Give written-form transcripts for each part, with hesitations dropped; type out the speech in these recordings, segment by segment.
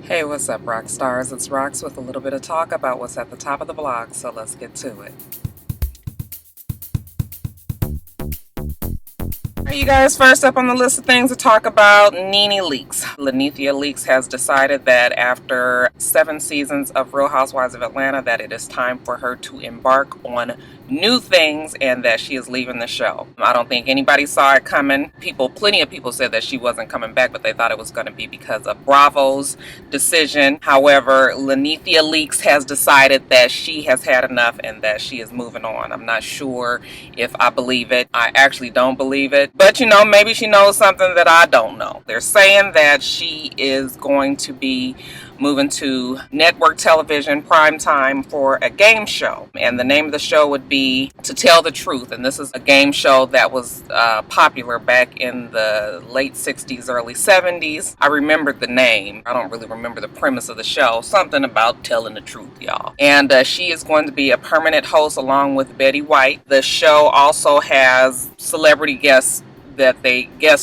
Hey, what's up, Roxstars? It's Rox with a little bit of talk about what's at the top of the blog, so let's get to it. Alright, you guys, first up on the list of things to talk about, NeNe Leakes. NeNe Leakes has decided that after 7 seasons of Real Housewives of Atlanta that it is time for her to embark on new things and that she is leaving the show. I don't think anybody saw it coming. Plenty of people said that she wasn't coming back, but they thought it was going to be because of Bravo's decision. However, NeNe Leakes has decided that she has had enough and that she is moving on. I'm not sure if I believe it. I actually don't believe it. But you know, maybe she knows something that I don't know. They're saying that she is going to be moving to network television primetime for a game show, and the name of the show would be To Tell the Truth. And this is a game show that was popular back in the late 60s, early 70s. I remembered the name. I don't really remember the premise of the show. Something about telling the truth, y'all. And she is going to be a permanent host along with Betty White. The show also has celebrity guest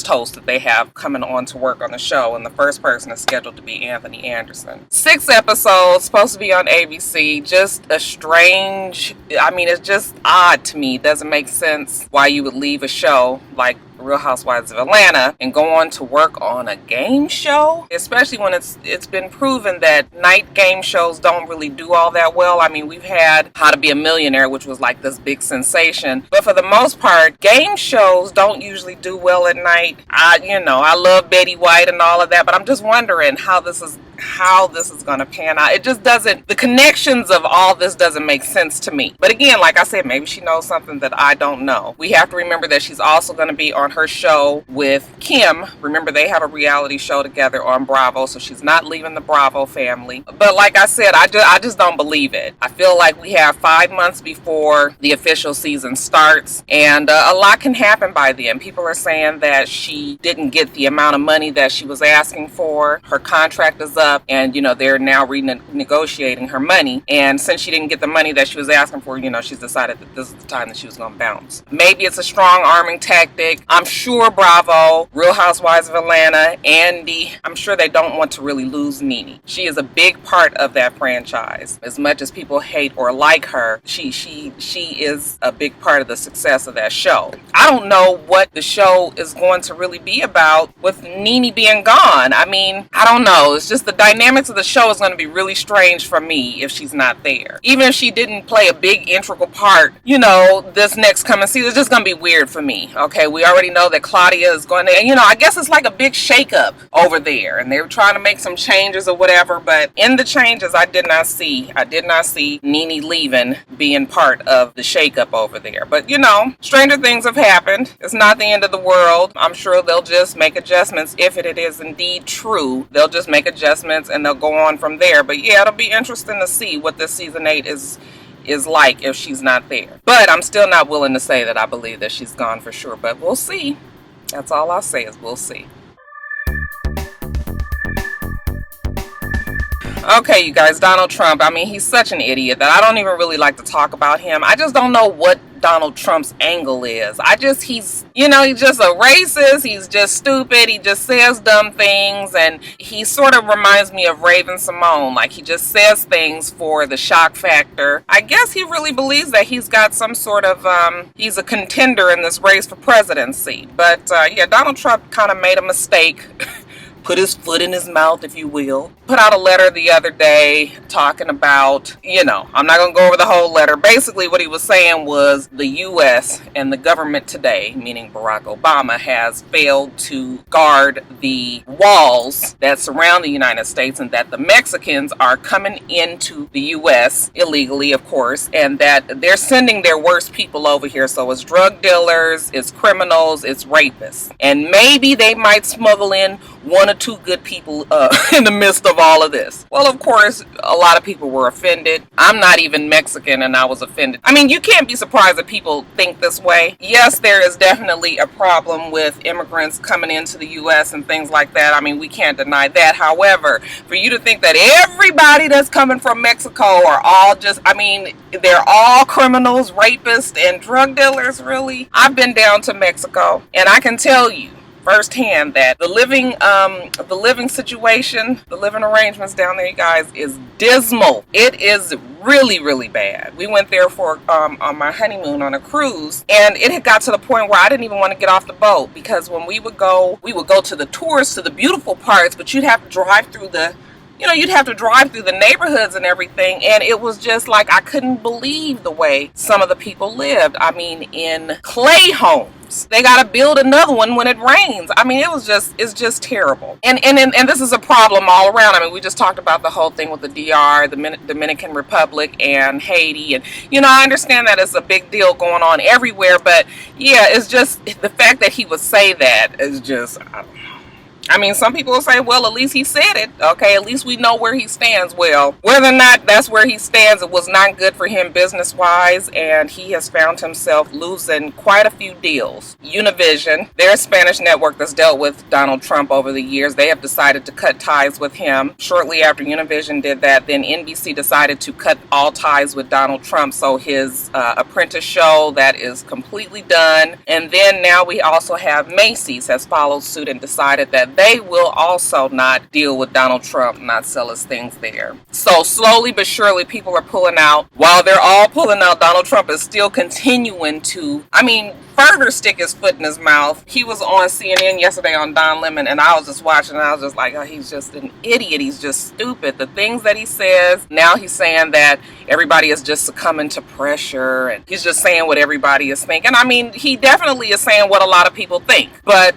hosts that they have coming on to work on the show, and the first person is scheduled to be Anthony Anderson. 6 episodes, supposed to be on ABC. Just a strange, it's just odd to me. It doesn't make sense why you would leave a show like Real Housewives of Atlanta and go on to work on a game show, especially when it's been proven that night game shows don't really do all that well. I mean, we've had How to Be a Millionaire, which was like this big sensation, but for the most part, game shows don't usually do well at night. I love Betty White and all of that, but I'm just wondering how this is going to pan out. It just doesn't, the connections of all this doesn't make sense to me. But again, like I said, maybe she knows something that I don't know. We have to remember that she's also going to be on her show with Kim. Remember, they have a reality show together on Bravo, so she's not leaving the Bravo family. But like I said, I just don't believe it. I feel like we have 5 months before the official season starts, and a lot can happen by then. People are saying that she didn't get the amount of money that she was asking for. Her contract is up, and they're now renegotiating her money, and since she didn't get the money that she was asking for, she's decided that this is the time that she was going to bounce. Maybe it's a strong arming tactic. I'm sure Bravo, Real Housewives of Atlanta, Andy, I'm sure they don't want to really lose NeNe. She is a big part of that franchise. As much as people hate or like her, she is a big part of the success of that show. I don't know what the show is going to really be about with NeNe being gone. I don't know. It's just the dynamics of the show is going to be really strange for me if she's not there. Even if she didn't play a big integral part, this next coming season, it's just going to be weird for me. Okay, we already know that Claudia is going to, I guess it's like a big shakeup over there, and they're trying to make some changes or whatever, but in the changes, I did not see NeNe leaving being part of the shakeup over there. But, stranger things have happened. It's not the end of the world. I'm sure they'll just make adjustments. If it is indeed true, they'll just make adjustments and they'll go on from there. But yeah, it'll be interesting to see what this season 8 is like if she's not there. But I'm still not willing to say that I believe that she's gone for sure, but we'll see. That's all I'll say is we'll see. Okay, you guys, Donald Trump, he's such an idiot that I don't even really like to talk about him. I just don't know what Donald Trump's angle is. He's just a racist. He's just stupid. He just says dumb things, and he sort of reminds me of Raven Simone. Like, he just says things for the shock factor. I guess he really believes that he's got some sort of, he's a contender in this race for presidency. But, yeah, Donald Trump kind of made a mistake. Put his foot in his mouth, if you will. Put out a letter the other day talking about, I'm not going to go over the whole letter. Basically, what he was saying was the U.S. and the government today, meaning Barack Obama, has failed to guard the walls that surround the United States, and that the Mexicans are coming into the U.S. illegally, of course, and that they're sending their worst people over here. So it's drug dealers, it's criminals, it's rapists. And maybe they might smuggle in 1 or 2 good people in the midst of all of this. Well, of course, a lot of people were offended. I'm not even Mexican and I was offended. You can't be surprised that people think this way. Yes, there is definitely a problem with immigrants coming into the U.S. and things like that. We can't deny that. However, for you to think that everybody that's coming from Mexico are all just, they're all criminals, rapists, and drug dealers, really? I've been down to Mexico, and I can tell you, firsthand that the living situation, the living arrangements down there, you guys, is dismal. It is really, really bad. We went there for on my honeymoon on a cruise, and it had got to the point where I didn't even want to get off the boat, because when we would go to the tours, to the beautiful parts, but you'd have to drive through the neighborhoods and everything, and it was just like I couldn't believe the way some of the people lived. I mean, in clay homes. They got to build another one when it rains. I mean, it's just terrible. And this is a problem all around. I mean, we just talked about the whole thing with the DR, the Dominican Republic, and Haiti. And, I understand that it's a big deal going on everywhere. But, yeah, it's just the fact that he would say that is just, I don't know. I mean, some people will say, well, at least he said it. Okay, at least we know where he stands. Well, whether or not that's where he stands, it was not good for him business-wise, and he has found himself losing quite a few deals. Univision, their Spanish network that's dealt with Donald Trump over the years, they have decided to cut ties with him. Shortly after Univision did that, then NBC decided to cut all ties with Donald Trump, so his Apprentice show, that is completely done. And then now we also have Macy's has followed suit and decided that they will also not deal with Donald Trump, not sell his things there. So slowly but surely people are pulling out. While they're all pulling out, Donald Trump is still continuing to, further stick his foot in his mouth. He was on CNN yesterday on Don Lemon, and I was just watching, and I was just like, oh, he's just an idiot. He's just stupid. The things that he says, now he's saying that everybody is just succumbing to pressure, and he's just saying what everybody is thinking. I mean, he definitely is saying what a lot of people think, but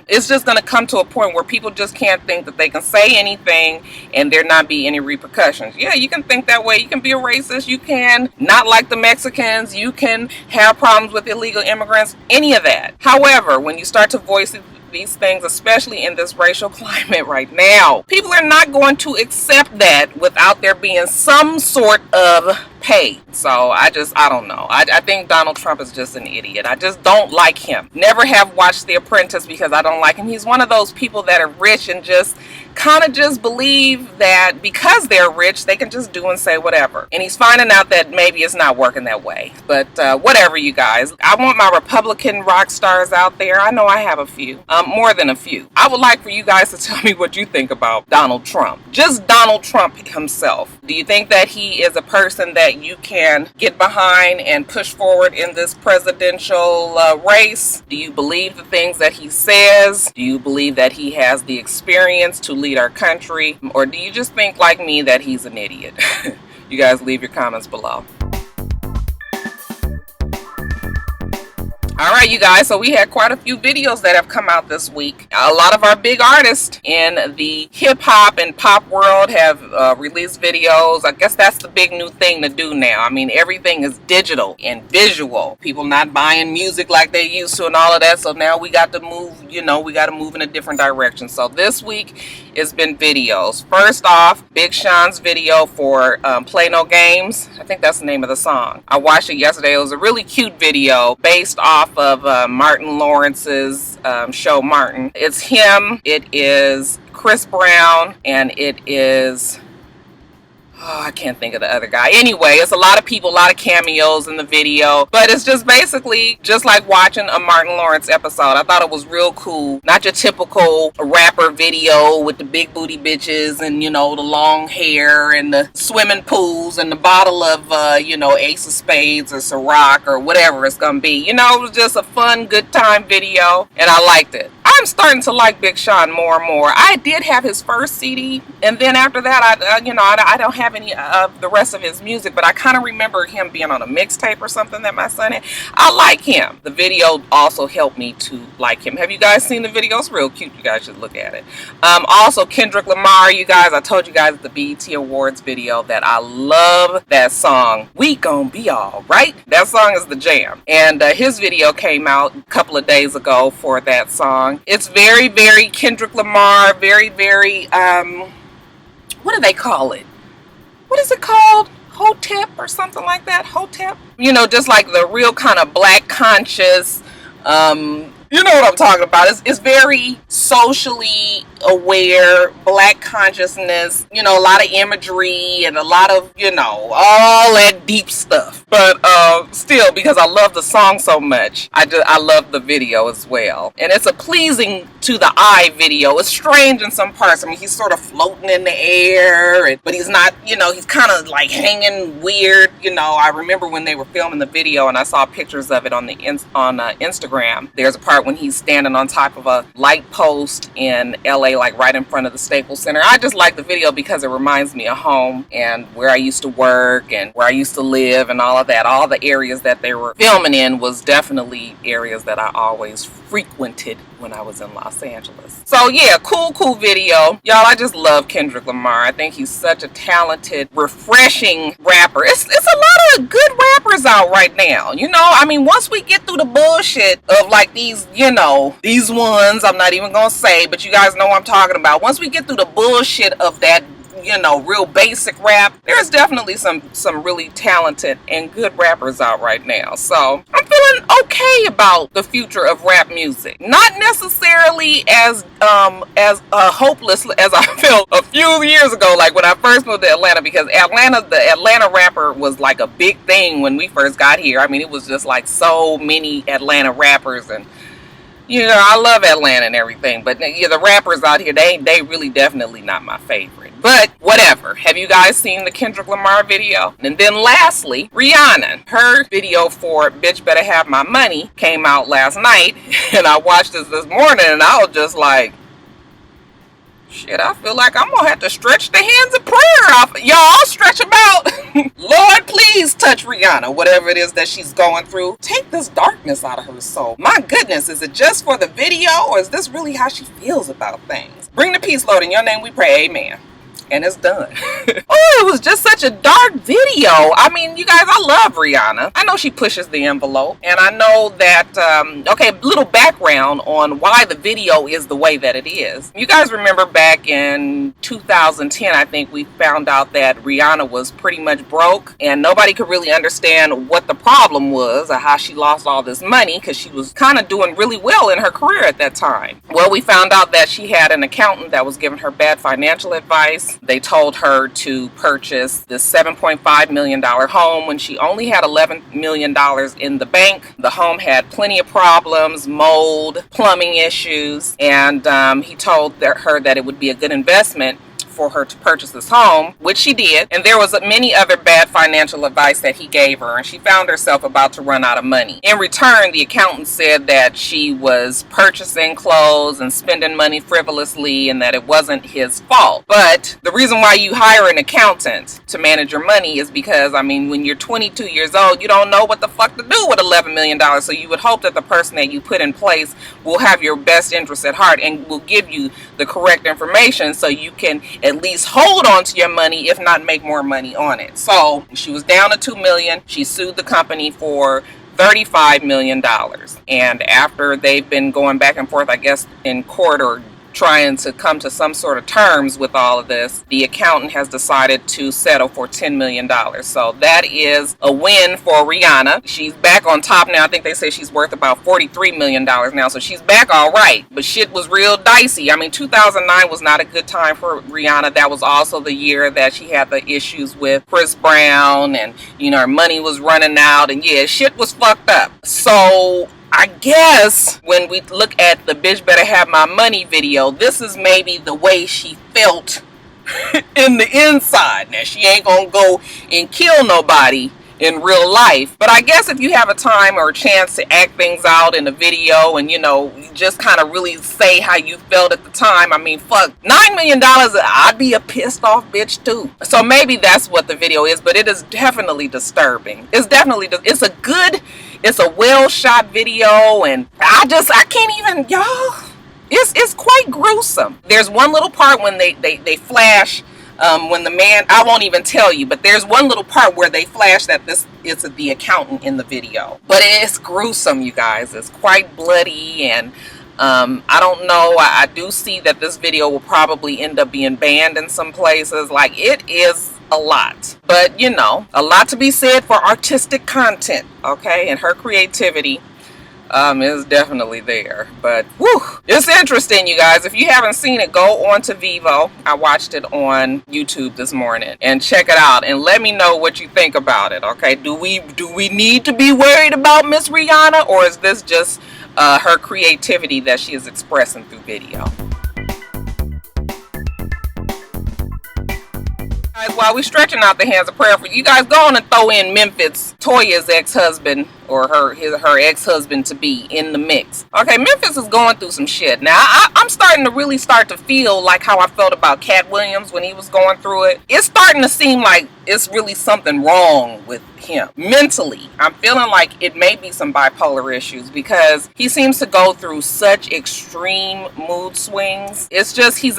it's just going to come to a point where people just can't think that they can say anything and there not be any repercussions. Yeah, you can think that way. You can be a racist. You can not like the Mexicans. You can have problems with illegal immigrants, any of that. However, when you start to voice these things, especially in this racial climate right now, people are not going to accept that without there being some sort of pay. So I don't know. I think Donald Trump is just an idiot. I just don't like him. Never have watched The Apprentice because I don't like him. He's one of those people that are rich and just kind of just believe that because they're rich, they can just do and say whatever. And he's finding out that maybe it's not working that way. But whatever, you guys. I want my Republican rock stars out there. I know I have a few. More than a few. I would like for you guys to tell me what you think about Donald Trump. Just Donald Trump himself. Do you think that he is a person that you can get behind and push forward in this presidential race? Do you believe the things that he says? Do you believe that he has the experience to lead our country? Or do you just think like me that he's an idiot? You guys leave your comments below. Alright, you guys, so we had quite a few videos that have come out this week. A lot of our big artists in the hip-hop and pop world have released videos. I guess that's the big new thing to do now. I mean, everything is digital and visual. People not buying music like they used to and all of that, so now we got to move, we got to move in a different direction. So this week, it's been videos. First off, Big Sean's video for Play No Games. I think that's the name of the song. I watched it yesterday. It was a really cute video based off of Martin Lawrence's show Martin. It's him, it is Chris Brown, and it is, I can't think of the other guy. Anyway, it's a lot of people, a lot of cameos in the video, but it's just basically just like watching a Martin Lawrence episode. I thought it was real cool. Not your typical rapper video with the big booty bitches and, the long hair and the swimming pools and the bottle of, Ace of Spades or Ciroc or whatever it's gonna be. It was just a fun, good time video, and I liked it. I'm starting to like Big Sean more and more. I did have his first CD, and then after that, I don't have any of the rest of his music, but I kind of remember him being on a mixtape or something that my son had. I like him. The video also helped me to like him. Have you guys seen the video? It's real cute. You guys should look at it. Also, Kendrick Lamar, you guys, I told you guys at the BET Awards video that I love that song, We Gon' Be Alright. That song is the jam. And his video came out a couple of days ago for that song. It's very, very Kendrick Lamar, very, very, what do they call it? What is it called? Hotep or something like that? Hotep? Just like the real kind of black conscious, you know what I'm talking about. It's very socially aware, black consciousness, you know, a lot of imagery and a lot of, you know, all that deep stuff. But still, because I love the song so much, I love the video as well. And it's a pleasing to the eye video. It's strange in some parts. I mean, he's sort of floating in the air, but he's not, you know, he's kind of like hanging weird. You know, I remember when they were filming the video and I saw pictures of it on Instagram. There's a part when he's standing on top of a light post in LA, like right in front of the Staples Center. I just like the video because it reminds me of home and where I used to work and where I used to live and all of that. All the areas that they were filming in was definitely areas that I always frequented when I was in Los Angeles. So yeah, cool video. Y'all, I just love Kendrick Lamar. I think he's such a talented, refreshing rapper. It's a lot of good rappers out right now. You know, I mean, once we get through the bullshit of like these, you know, these ones, I'm not even gonna say, but you guys know what I'm talking about. Once we get through the bullshit of that, you know, real basic rap, there's definitely some really talented and good rappers out right now. So I'm feeling okay about the future of rap music. Not necessarily as hopeless as I felt a few years ago, like when I first moved to Atlanta, because the Atlanta rapper was like a big thing when we first got here. I mean, it was just like so many Atlanta rappers, and you know, I love Atlanta and everything, but yeah, the rappers out here, they really definitely not my favorite. But whatever. Have you guys seen the Kendrick Lamar video? And then lastly, Rihanna. Her video for Bitch Better Have My Money came out last night, and I watched this morning, and I was just like, shit, I feel like I'm gonna have to stretch the hands of prayer off. Y'all, stretch them out. Lord, please touch Rihanna, whatever it is that she's going through. Take this darkness out of her soul. My goodness, is it just for the video, or is this really how she feels about things? Bring the peace, Lord. In your name we pray, amen. And it's done. Oh, it was just such a dark video. I mean, you guys, I love Rihanna. I know she pushes the envelope. And I know that, okay, little background on why the video is the way that it is. You guys remember back in 2010, I think we found out that Rihanna was pretty much broke. And nobody could really understand what the problem was or how she lost all this money, because she was kind of doing really well in her career at that time. Well, we found out that she had an accountant that was giving her bad financial advice. They told her to purchase this $7.5 million home when she only had $11 million in the bank. The home had plenty of problems, mold, plumbing issues, and he told her that it would be a good investment for her to purchase this home, which she did. And there was many other bad financial advice that he gave her, and she found herself about to run out of money. In return, the accountant said that she was purchasing clothes and spending money frivolously and that it wasn't his fault. But the reason why you hire an accountant to manage your money is because, I mean, when you're 22 years old, you don't know what the fuck to do with $11 million. So you would hope that the person that you put in place will have your best interest at heart and will give you the correct information so you can at least hold on to your money, if not make more money on it. So she was down to $2 million. She sued the company for $35 million. And after they've been going back and forth, I guess, in court or trying to come to some sort of terms with all of this, the accountant has decided to settle for $10 million. So that is a win for Rihanna. She's back on top now. I think they say she's worth about $43 million now. So she's back all right. But shit was real dicey. I mean, 2009 was not a good time for Rihanna. That was also the year that she had the issues with Chris Brown, and, you know, her money was running out, and yeah, shit was fucked up. So I guess when we look at the Bitch Better Have My Money video, this is maybe the way she felt in the inside. Now, she ain't gonna go and kill nobody in real life, but I guess if you have a time or a chance to act things out in a video and, you know, just kind of really say how you felt at the time, I mean, fuck, $9 million, I'd be a pissed off bitch too. So maybe that's what the video is, but it is definitely disturbing. It's a well shot video, and I can't even, y'all, it's quite gruesome. There's one little part when they flash, when the man, I won't even tell you, but there's one little part where they flash that this is the accountant in the video. But it's gruesome, you guys. It's quite bloody, and I don't know. I do see that this video will probably end up being banned in some places. Like, it is a lot, but you know, a lot to be said for artistic content, okay, and her creativity. is definitely there. But whew, it's interesting, you guys. If you haven't seen it, go on to Vivo. I watched it on YouTube this morning, and check it out and let me know what you think about it. Okay, do we need to be worried about Miss Rihanna, or is this just her creativity that she is expressing through video? While we stretching out the hands of prayer for you guys, go on and throw in Memphis, Toya's ex-husband, or her ex-husband to be, in the mix. Okay, Memphis is going through some shit. Now, I'm starting to really start to feel like how I felt about Cat Williams when he was going through it. It's starting to seem like it's really something wrong with him mentally. I'm feeling like it may be some bipolar issues, because he seems to go through such extreme mood swings. It's just he's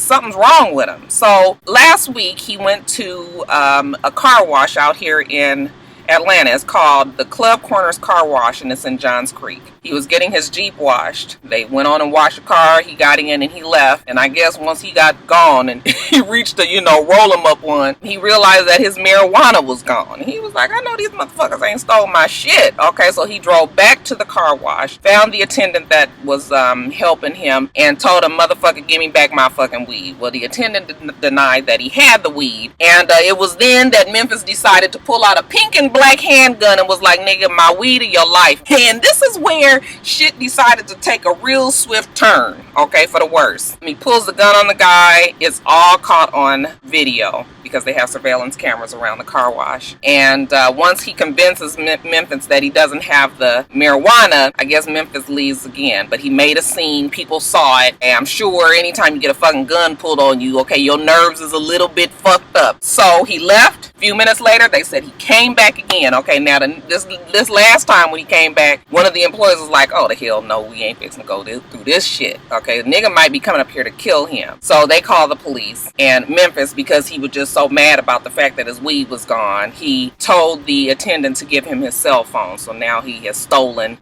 something's wrong with him. So last week he went to a car wash out here in Atlanta. It's called the Club Corners Car Wash, and it's in Johns Creek. He was getting his Jeep washed. They went on and washed the car. He got in and he left. And I guess once he got gone and he reached the, roll him up one, he realized that his marijuana was gone. He was like, I know these motherfuckers ain't stole my shit. Okay, so he drove back to the car wash, found the attendant that was helping him, and told him, motherfucker, give me back my fucking weed. Well, the attendant denied that he had the weed. And it was then that Memphis decided to pull out a pink and black handgun and was like, nigga, my weed or your life. And this is where shit decided to take a real swift turn, okay, for the worse. He pulls the gun on the guy. It's all caught on video because they have surveillance cameras around the car wash. And once he convinces Memphis that he doesn't have the marijuana, I guess Memphis leaves again. But he made a scene. People saw it. And I'm sure anytime you get a fucking gun pulled on you, okay, your nerves is a little bit fucked up. So he left. A few minutes later, they said he came back again. Okay, now this last time when he came back, one of the employees was like, oh, the hell no, we ain't fixing to go through this shit. Okay, the nigga might be coming up here to kill him. So they called the police. And Memphis, because he was just so mad about the fact that his weed was gone, he told the attendant to give him his cell phone. So now he has stolen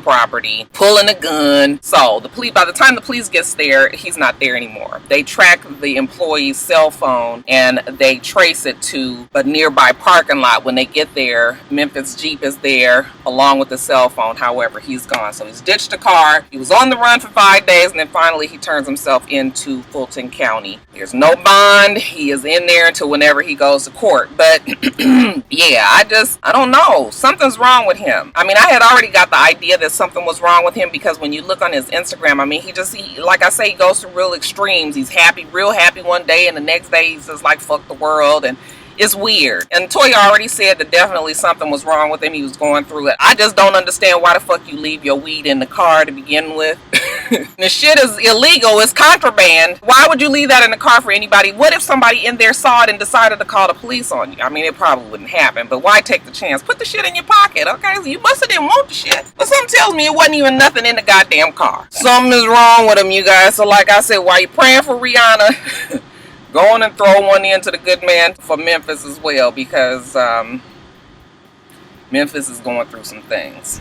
property, pulling a gun. So by the time the police gets there, he's not there anymore. They track the employee's cell phone and they trace it to a nearby parking lot. When they get there, Memphis' Jeep is there along with the cell phone. However, he's gone. So he's ditched the car. He was on the run for 5 days, and then finally he turns himself into Fulton County. There's no bond. He is in there until whenever he goes to court. But yeah, I don't know. Something's wrong with him. I mean, I had already got the idea that something was wrong with him because when you look on his Instagram, I mean, he like I say, he goes through real extremes. He's happy, real happy one day, and the next day he's just like, fuck the world. And it's weird. And Toya already said that definitely something was wrong with him. He was going through it. I just don't understand why the fuck you leave your weed in the car to begin with. The shit is illegal. It's contraband. Why would you leave that in the car for anybody? What if somebody in there saw it and decided to call the police on you? I mean, it probably wouldn't happen, but why take the chance? Put the shit in your pocket, okay? So you must have didn't want the shit. But something tells me it wasn't even nothing in the goddamn car. Something is wrong with him, you guys. So like I said, while you're praying for Rihanna, go on and throw one into the good man for Memphis as well, because Memphis is going through some things.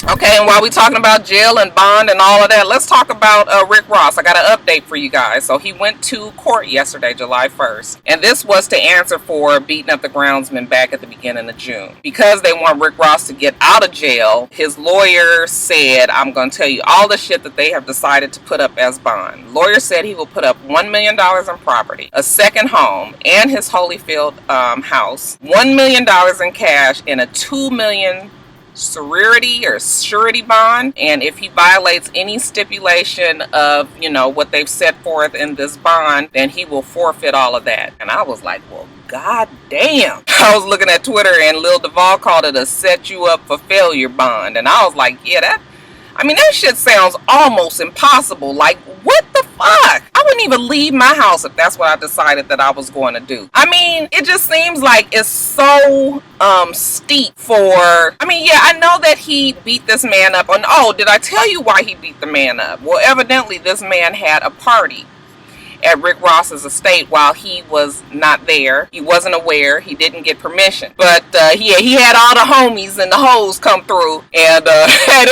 Okay, and while we're talking about jail and bond and all of that, let's talk about Rick Ross. I got an update for you guys. So he went to court yesterday, July 1st. And this was to answer for beating up the groundsman back at the beginning of June. Because they want Rick Ross to get out of jail, his lawyer said, I'm going to tell you all the shit that they have decided to put up as bond. Lawyer said he will put up $1 million in property, a second home, and his Holyfield house, $1 million in cash, and a $2 million surety bond. And if he violates any stipulation of, what they've set forth in this bond, then he will forfeit all of that. And I was like, well, god damn. I was looking at Twitter and Lil Duval called it a set you up for failure bond. And I was like, yeah, that shit sounds almost impossible. Like, what the fuck? I wouldn't even leave my house if that's what I decided that I was going to do. I mean, it just seems like it's so steep for... I mean, yeah, I know that he beat this man up. Did I tell you why he beat the man up? Well, evidently this man had a party. at Rick Ross's estate while he was not there. He wasn't aware. He didn't get permission. But he had all the homies and the hoes come through and had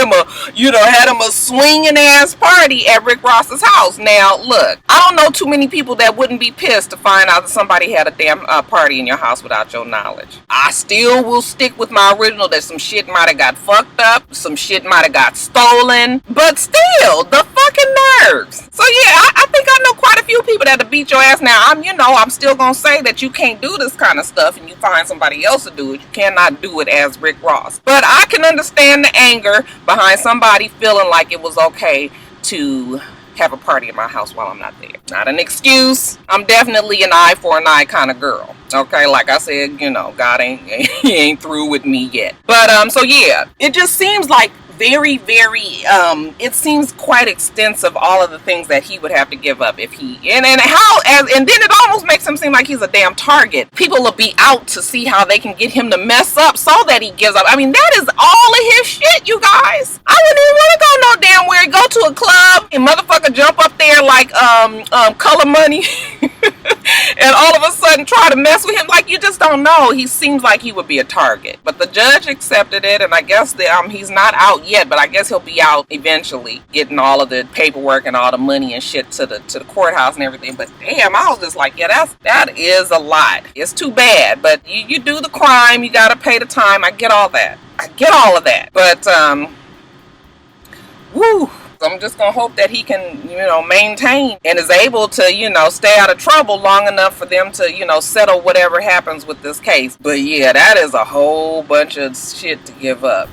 him a swinging ass party at Rick Ross's house. Now, look, I don't know too many people that wouldn't be pissed to find out that somebody had a damn party in your house without your knowledge. I still will stick with my original that some shit might have got fucked up, some shit might have got stolen, but still, the fucking nerves. So yeah, I think I know quite a few people that'll beat your ass. Now, I'm still gonna say that you can't do this kind of stuff and you find somebody else to do it. You cannot do it as Rick Ross. But I can understand the anger behind somebody feeling like it was okay to have a party at my house while I'm not there. Not an excuse. I'm definitely an eye for an eye kind of girl. Okay, like I said, God he ain't through with me yet. But so yeah, it just seems like very, it seems quite extensive, all of the things that he would have to give up if he, and then it almost makes him seem like he's a damn target. People will be out to see how they can get him to mess up so that he gives up. I mean, that is all of his shit, you guys. I wouldn't even want to go no damn where. Go to a club and motherfucker jump up there like Color Money and all of a sudden try to mess with him. Like, you just don't know. He seems like he would be a target. But the judge accepted it, and I guess he's not out yet, but I guess he'll be out eventually, getting all of the paperwork and all the money and shit to the courthouse and everything. But damn, I was just like, yeah, that is a lot. It's too bad, but you do the crime, you gotta pay the time. I get all that. But woo. I'm just gonna hope that he can, maintain and is able to, stay out of trouble long enough for them to, settle whatever happens with this case. But yeah, that is a whole bunch of shit to give up.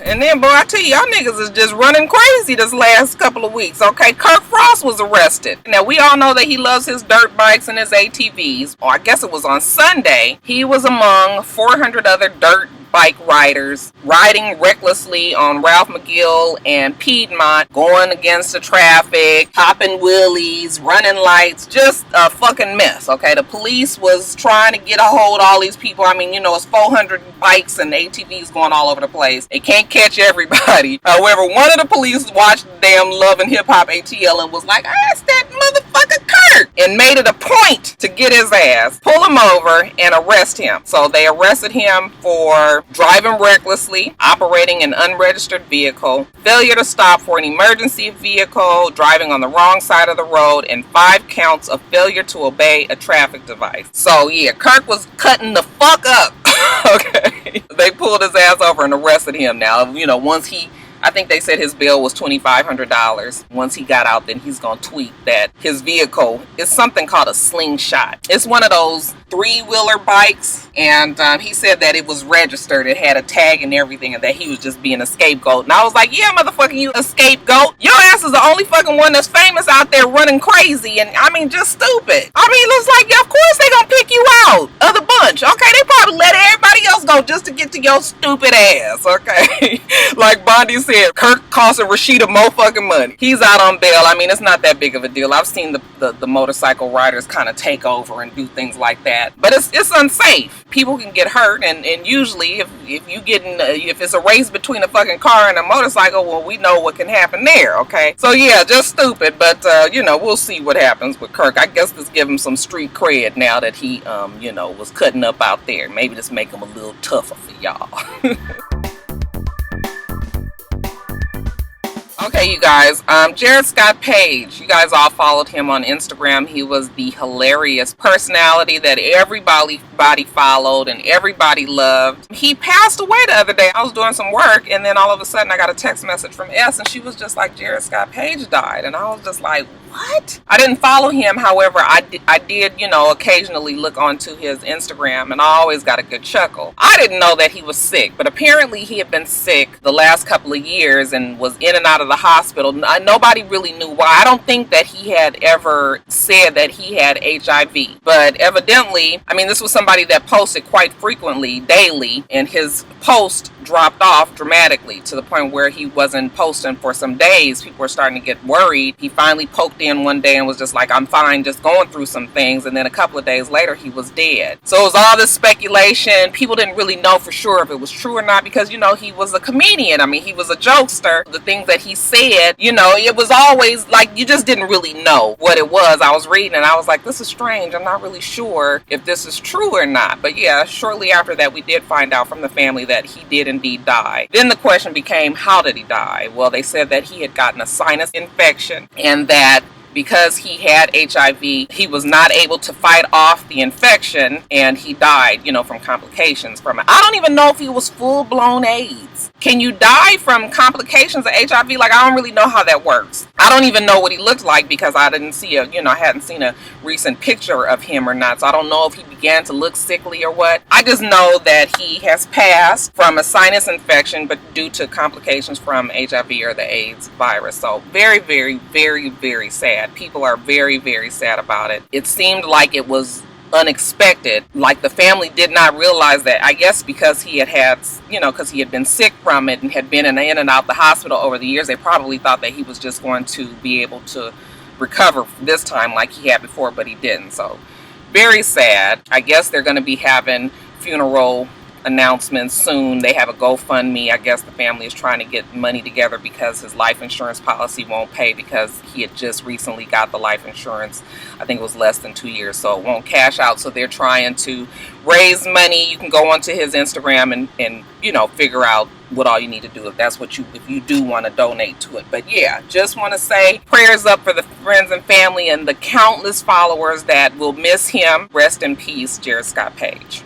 And then, boy, I tell you, y'all niggas is just running crazy this last couple of weeks, okay? Kirk Frost was arrested. Now, we all know that he loves his dirt bikes and his ATVs. Or I guess it was on Sunday. He was among 400 other dirt bike riders riding recklessly on Ralph McGill and Piedmont, going against the traffic, popping wheelies, running lights, just a fucking mess, okay? The police was trying to get a hold of all these people. I mean, it's 400 bikes and ATVs going all over the place. They can't catch everybody. However, one of the police watched the damn Love and Hip Hop ATL and was like, that's that motherfucker Kirk, and made it a point to get his ass, pull him over, and arrest him. So they arrested him for driving recklessly, operating an unregistered vehicle, failure to stop for an emergency vehicle, driving on the wrong side of the road, and 5 counts of failure to obey a traffic device. So yeah, Kirk was cutting the fuck up. Okay. They pulled his ass over and arrested him. Now, once I think they said his bill was $2,500. Once he got out, then he's going to tweet that his vehicle is something called a slingshot. It's one of those 3-wheeler bikes, and he said that it was registered. It had a tag and everything, and that he was just being a scapegoat. And I was like, yeah, motherfucker, you a scapegoat? Your ass is the only fucking one that's famous out there running crazy, and just stupid. It's like, yeah, of course they gonna pick you out of the bunch, okay? They probably let everybody else go just to get to your stupid ass, okay? Like Bondi said, Kirk costing Rashida more fucking money. He's out on bail. It's not that big of a deal. I've seen the motorcycle riders kind of take over and do things like that. But it's unsafe. People can get hurt, and usually if it's a race between a fucking car and a motorcycle, well, we know what can happen there, okay? So yeah, just stupid, but we'll see what happens with Kirk. I guess this give him some street cred now that he was cutting up out there. Maybe this make him a little tougher for y'all. Okay, you guys, Jared Scott Page, you guys all followed him on Instagram. He was the hilarious personality that everybody followed and everybody loved. He passed away the other day. I was doing some work, and then all of a sudden I got a text message from S, and she was just like, Jared Scott Page died. And I was just like, what? I didn't follow him. However, I did, occasionally look onto his Instagram, and I always got a good chuckle. I didn't know that he was sick, but apparently he had been sick the last couple of years and was in and out of the hospital. Nobody really knew why. I don't think that he had ever said that he had HIV, but evidently, this was somebody somebody that posted quite frequently, daily, and his post dropped off dramatically to the point where he wasn't posting for some days. People were starting to get worried. He finally poked in one day and was just like, I'm fine, just going through some things. And then a couple of days later, he was dead. So it was all this speculation. People didn't really know for sure if it was true or not because, you know, he was a comedian. I mean, he was a jokester. The things that he said, you know, it was always like you just didn't really know what it was. I was reading and I was like, this is strange. I'm not really sure if this is true or not. But yeah, shortly after that, we did find out from the family that he did indeed die. Then the question became, how did he die? Well, they said that he had gotten a sinus infection and that because he had HIV, he was not able to fight off the infection and he died, you know, from complications from it. I don't even know if he was full-blown AIDS. Can you die from complications of HIV? Like, I don't really know how that works. I don't even know what he looked like because I didn't see I hadn't seen a recent picture of him or not. So I don't know if he began to look sickly or what. I just know that he has passed from a sinus infection, but due to complications from HIV or the AIDS virus. So very, very, very, very sad. People are very, very sad about it. It seemed like it was unexpected, like the family did not realize that. I guess because he had because he had been sick from it and had been in and out the hospital over the years, they probably thought that he was just going to be able to recover this time like he had before, but he didn't. So very sad. I guess they're going to be having funeral announcements soon. They have a GoFundMe. I guess the family is trying to get money together because his life insurance policy won't pay because he had just recently got the life insurance. I think it was less than 2 years, so it won't cash out. So they're trying to raise money. You can go onto his Instagram and figure out what all you need to do if you do want to donate to it. But yeah, just want to say prayers up for the friends and family and the countless followers that will miss him. Rest in peace, Jared Scott Page.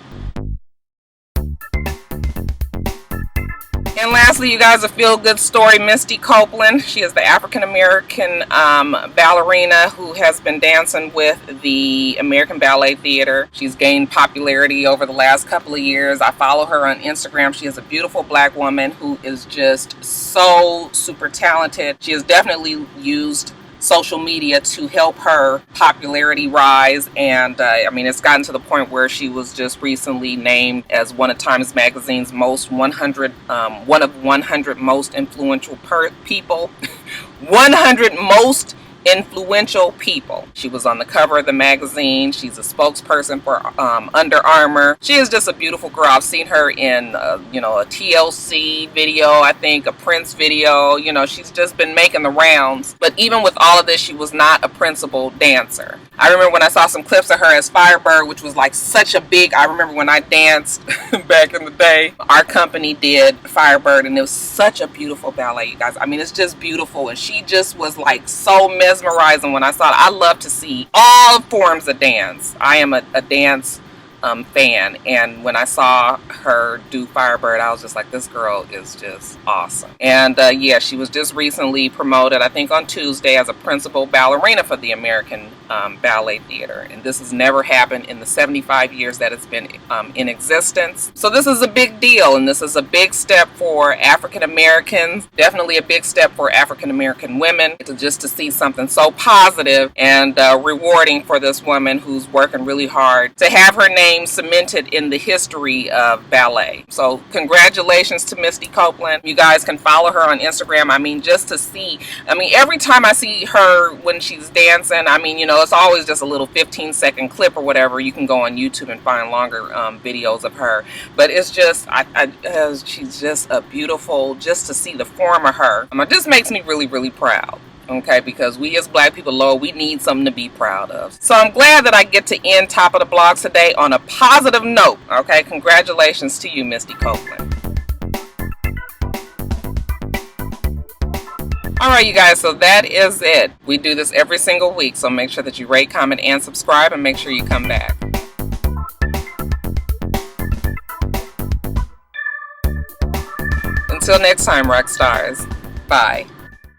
And lastly, you guys, a feel-good story, Misty Copeland. She is the African-American ballerina who has been dancing with the American Ballet Theater. She's gained popularity over the last couple of years. I follow her on Instagram. She is a beautiful black woman who is just so super talented. She has definitely used social media to help her popularity rise, and I mean, it's gotten to the point where she was just recently named as one of Times Magazine's one of 100 most influential people. 100 most influential people. She was on the cover of the magazine. She's a spokesperson for Under Armour. She is just a beautiful girl. I've seen her in a TLC video, I think a Prince video. She's just been making the rounds. But even with all of this, she was not a principal dancer. I remember when I saw some clips of her as Firebird, which was like such a big, I remember when I danced back in the day, our company did Firebird, and it was such a beautiful ballet, you guys. I mean, it's just beautiful, and she just was like so mesmerizing when I saw it. I love to see all forms of dance. I am a dance fan, and when I saw her do Firebird, I was just like, this girl is just awesome. And yeah, she was just recently promoted, I think on Tuesday, as a principal ballerina for the American Ballet Theater, and this has never happened in the 75 years that it's been in existence. So this is a big deal, and this is a big step for African Americans, definitely a big step for African American women, just to see something so positive and rewarding for this woman who's working really hard to have her name cemented in the history of ballet. So congratulations to Misty Copeland. You guys can follow her on Instagram. I mean, just to see, every time I see her when she's dancing, it's always just a little 15-second clip or whatever. You can go on YouTube and find longer videos of her. But it's just, she's just a beautiful, just to see the form of her. It just makes me really, really proud. Okay, because we as black people, Lord, we need something to be proud of. So I'm glad that I get to end Top of the Blogs today on a positive note. Okay, congratulations to you, Misty Copeland. Alright, you guys, so that is it. We do this every single week, so make sure that you rate, comment, and subscribe, and make sure you come back. Until next time, Roxstars. Bye.